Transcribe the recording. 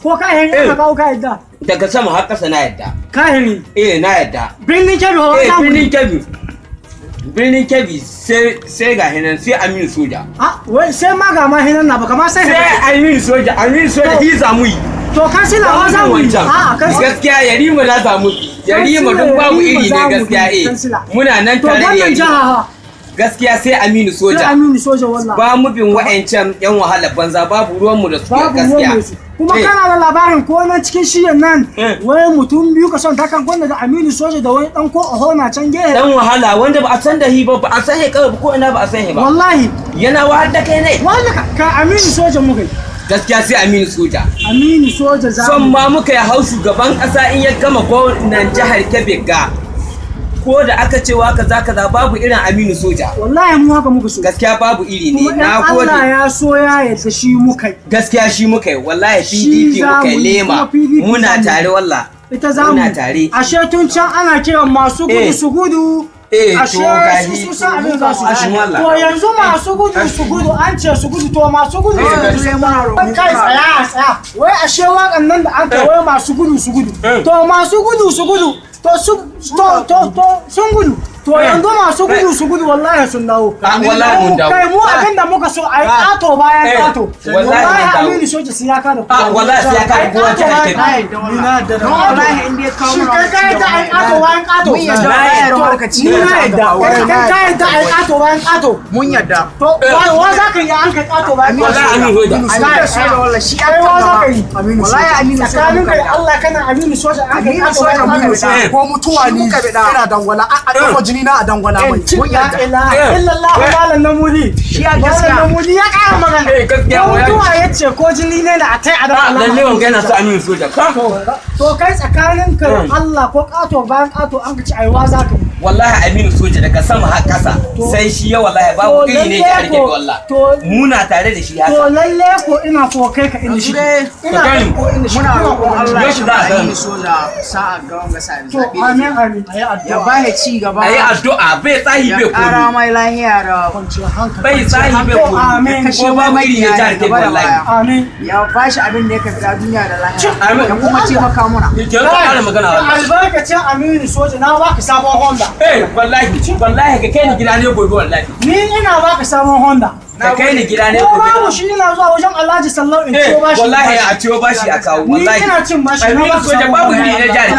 Ko kahiri ka kawo ka yadda? Daga sama har ƙasa na yadda. Kahiri? Na yadda. Birnin Kebbi wa wata birnin Kebbi. Birnin Kebbi sai ga hinan sai Aminu Soja. Wai sai ma ga ma hinan na baka ma sai Aminu Soja hi zamu yi. To kansila wa za mu yi? Gaskiya Yarima na zamu. Yarima duk babu iri ne gaskiya muna nan tare da Yarima. Gaskiya sai Aminu Soja. Sai Aminu Soja wallahi. Ba mu bin wa'ancan yan wahala banza babu ruwan mu da su gaskiya. Kuma kana da labarin ko nan cikin shiyan nan wai mutum biyu ka son takan gwanda da Aminu Soja da wani dan ko oho na can gehe. Dan wahala wanda ba a san da hi ba ba a san he kawai ko ina ba a san he ba. Wallahi. Yana wahal da kai ne. Wallahi ka Aminu Soja muka yi. Gaskiya sai Aminu Soja. Aminu Soja za son ma muka yi hau shugaban kasa in ya gama gwamnan jihar Kebbi ga ko da aka ce wa kaza babu irin Aminu Soja. Wallahi mu haka muka so. Gaskiya babu iri ne. Na gode. Allah ya so ya yadda shi muka yi. Gaskiya shi muka yi. Wallahi PDP muka yi lema. Muna tare wallahi. Ita za mu. Muna tare. Ashe tun can ana kiran masu gudu su gudu. Ashe su san abin za su yi. To yanzu masu gudu su gudu an ce su gudu to masu gudu su gudu. Kai tsaya. Wai ashe waƙan nan da aka wai masu gudu su gudu. To masu gudu su gudu. To sun gudu. To yanzu masu gudu su gudu wallahi sun dawo. Wallahi mun dawo. Kai mu abin da muka so ai kato bayan kato. Wallahi Aminu Soja sai ya kada. Wallahi sai ya kada kowa ta ake. Ina da wallahi in dai kawo. Shi kai da ai kato bayan kato. Mun yadda ai lokaci. Mun yadda. Kai da ai kato bayan kato. Mun yadda. To wa za ka yi an kai kato bayan kato. Wallahi Aminu Soja wallahi shi ai wa za ka yi. Wallahi Aminu Soja. Tsakanin kai Allah kana Aminu Soja an kai kato bayan kato. Ko mutuwa ni ina dangwala a dauko jini na a dangwala mai mun yadda illallah malan namudi shi ya gaskiya namudi ya kara magana gaskiya mutuwa yace ko jini ne da a tai a dangwala lalle wanga yana so Aminu Soja ka to kai tsakanin ka Allah ko kato bayan kato an ka ci aiwa za ka wallahi Aminu Soja daga sama har kasa sai shi ya wallahi babu iri ne ya rike wallahi muna tare da shi haka to lalle ko ina ko kai ka inda shi ina ko inda shi muna roƙon Allah ya shiga a Aminu Soja sa'a ga wanga sai to amin amin ayi addu'a ya bai ci gaba ayi addu'a bai tsahi bai kuma ƙara mai lahiya da kwanciyar hankali bai tsahi bai kuma amin ko babu iri ne ya rike wallahi amin ya bashi abin da ya kafa duniya da lahiya ya kuma taimaka muna ke ka kara magana wallahi albarkacin Aminu Soja na baka sabon Honda wallahi ka kai ni gida ne gobe wallahi ni ina baka sabon Honda ka kai ni gida ne gobe babu shi ina zuwa wajen Alhaji Sallau in ciwo bashi wallahi a ciwo bashi a kawo wallahi ni ina cin bashi na baka Soja babu iri ne jari